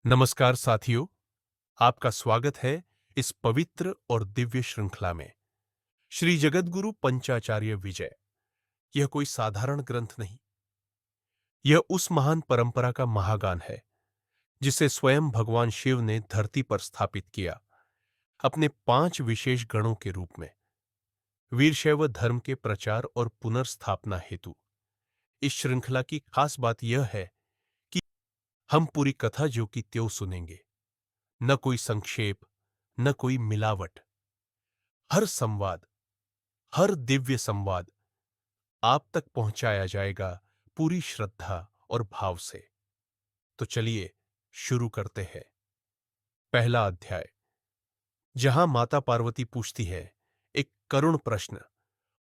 नमस्कार साथियों, आपका स्वागत है इस पवित्र और दिव्य श्रृंखला में। श्री जगद्गुरु पंचाचार्य विजय यह कोई साधारण ग्रंथ नहीं। यह उस महान परंपरा का महागान है जिसे स्वयं भगवान शिव ने धरती पर स्थापित किया, अपने 5 विशेष गणों के रूप में, वीरशैव धर्म के प्रचार और पुनर्स्थापना हेतु। इस श्रृंखला की खास बात यह है कि हम पूरी कथा जो की त्यों सुनेंगे, न कोई संक्षेप, न कोई मिलावट। हर संवाद, हर दिव्य संवाद आप तक पहुंचाया जाएगा पूरी श्रद्धा और भाव से। तो चलिए शुरू करते हैं। पहला अध्याय, जहां माता पार्वती पूछती है एक करुण प्रश्न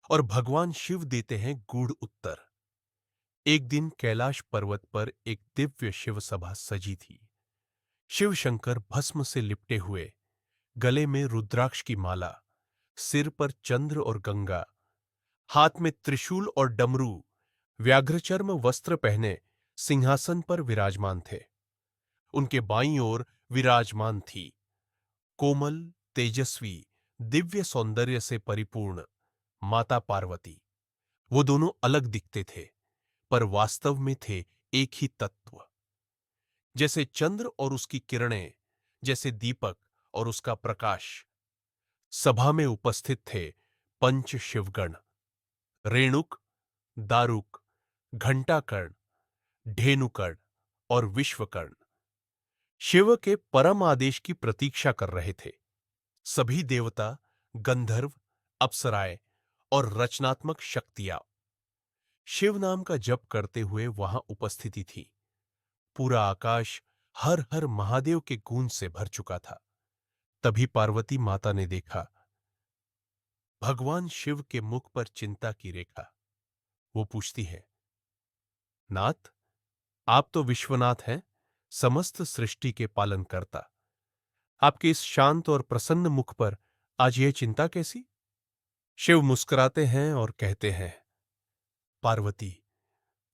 और भगवान शिव देते हैं गूढ़ उत्तर। एक दिन कैलाश पर्वत पर एक दिव्य शिव सभा सजी थी। शिव शंकर भस्म से लिपटे हुए, गले में रुद्राक्ष की माला, सिर पर चंद्र और गंगा, हाथ में त्रिशूल और डमरू, व्याघ्रचर्म वस्त्र पहने सिंहासन पर विराजमान थे। उनके बाईं ओर विराजमान थी कोमल, तेजस्वी, दिव्य सौंदर्य से परिपूर्ण माता पार्वती। वो दोनों अलग दिखते थे, पर वास्तव में थे एक ही तत्व। जैसे चंद्र और उसकी किरणें, जैसे दीपक और उसका प्रकाश। सभा में उपस्थित थे पंच शिवगण, रेणुक, दारुक, घंटाकर्ण, धेनुकर्ण और विश्वकर्ण। शिव के परम आदेश की प्रतीक्षा कर रहे थे। सभी देवता, गंधर्व, अप्सराएं और रचनात्मक शक्तियां शिव नाम का जप करते हुए वहां उपस्थिति थी। पूरा आकाश हर हर महादेव के गूंज से भर चुका था। तभी पार्वती माता ने देखा भगवान शिव के मुख पर चिंता की रेखा। वो पूछती है, नाथ, आप तो विश्वनाथ हैं, समस्त सृष्टि के पालन करता। आपके इस शांत और प्रसन्न मुख पर आज यह चिंता कैसी? शिव मुस्कुराते हैं और कहते हैं, पार्वती,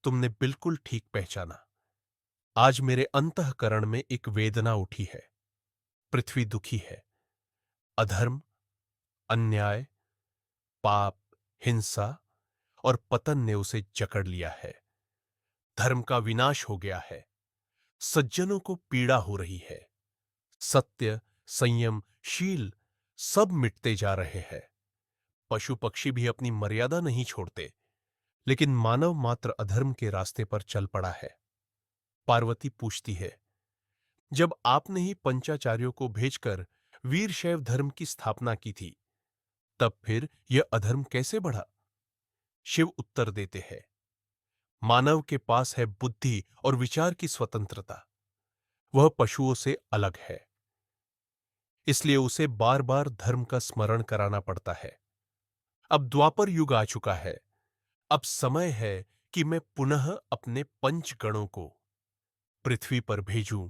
तुमने बिल्कुल ठीक पहचाना। आज मेरे अंतःकरण में एक वेदना उठी है। पृथ्वी दुखी है। अधर्म, अन्याय, पाप, हिंसा और पतन ने उसे जकड़ लिया है। धर्म का विनाश हो गया है। सज्जनों को पीड़ा हो रही है। सत्य, संयम, शील सब मिटते जा रहे हैं। पशु पक्षी भी अपनी मर्यादा नहीं छोड़ते, लेकिन मानव मात्र अधर्म के रास्ते पर चल पड़ा है। पार्वती पूछती है, जब आपने ही पंचाचार्यों को भेजकर वीरशैव धर्म की स्थापना की थी, तब फिर यह अधर्म कैसे बढ़ा? शिव उत्तर देते हैं, मानव के पास है बुद्धि और विचार की स्वतंत्रता। वह पशुओं से अलग है, इसलिए उसे बार बार धर्म का स्मरण कराना पड़ता है। अब द्वापर युग आ चुका है। अब समय है कि मैं पुनः अपने पंचगणों को पृथ्वी पर भेजूं,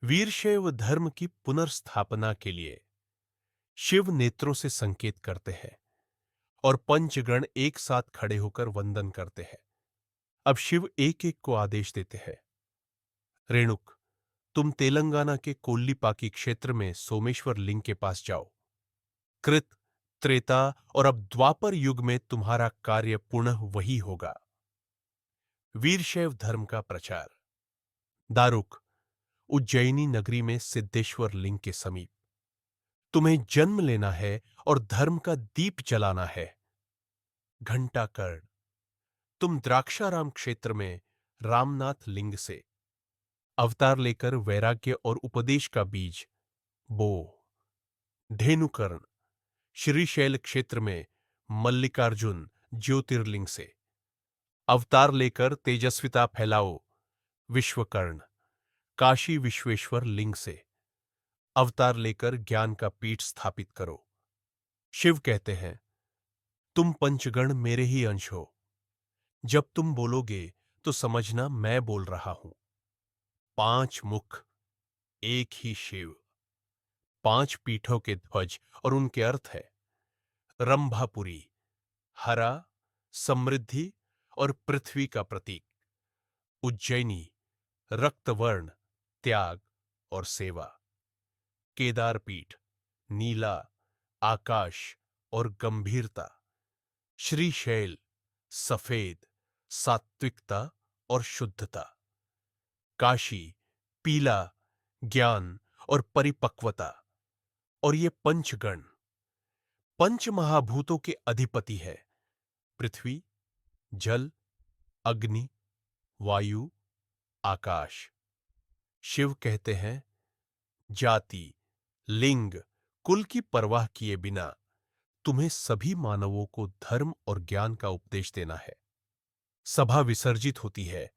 वीरशैव धर्म की पुनर्स्थापना के लिए। शिव नेत्रों से संकेत करते हैं और पंचगण एक साथ खड़े होकर वंदन करते हैं। अब शिव एक एक को आदेश देते हैं। रेणुक, तुम तेलंगाना के कोल्लीपाकी क्षेत्र में सोमेश्वर लिंग के पास जाओ। कृत, त्रेता और अब द्वापर युग में तुम्हारा कार्य पुनः वही होगा, वीरशैव धर्म का प्रचार। दारुक, उज्जैनी नगरी में सिद्धेश्वर लिंग के समीप तुम्हें जन्म लेना है और धर्म का दीप जलाना है। घंटाकर्ण, तुम द्राक्षाराम क्षेत्र में रामनाथ लिंग से अवतार लेकर वैराग्य और उपदेश का बीज बो। धेनुकर्ण, श्रीशैल क्षेत्र में मल्लिकार्जुन ज्योतिर्लिंग से अवतार लेकर तेजस्विता फैलाओ। विश्वकर्ण, काशी विश्वेश्वर लिंग से अवतार लेकर ज्ञान का पीठ स्थापित करो। शिव कहते हैं, तुम पंचगण मेरे ही अंश हो। जब तुम बोलोगे तो समझना मैं बोल रहा हूं। 5 मुख, एक ही शिव, 5 पीठों के ध्वज और उनके अर्थ है रंभापुरी, हरा, समृद्धि और पृथ्वी का प्रतीक। उज्जैनी, रक्तवर्ण, त्याग और सेवा। केदारपीठ, नीला आकाश और गंभीरता। श्रीशैल, सफेद, सात्विकता और शुद्धता। काशी, पीला, ज्ञान और परिपक्वता। और ये पंचगण पंच महाभूतों के अधिपति है। पृथ्वी, जल, अग्नि, वायु, आकाश। शिव कहते हैं, जाति, लिंग, कुल की परवाह किए बिना तुम्हें सभी मानवों को धर्म और ज्ञान का उपदेश देना है। सभा विसर्जित होती है।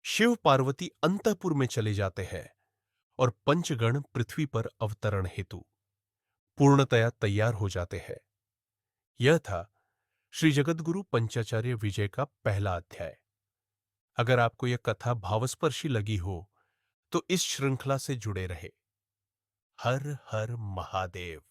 शिव पार्वती अंतःपुर में चले जाते हैं और पंचगण पृथ्वी पर अवतरण हेतु पूर्णतया तैयार हो जाते हैं। यह था श्री जगद्गुरु पंचाचार्य विजय का पहला अध्याय। अगर आपको यह कथा भावस्पर्शी लगी हो तो इस श्रृंखला से जुड़े रहे। हर हर महादेव।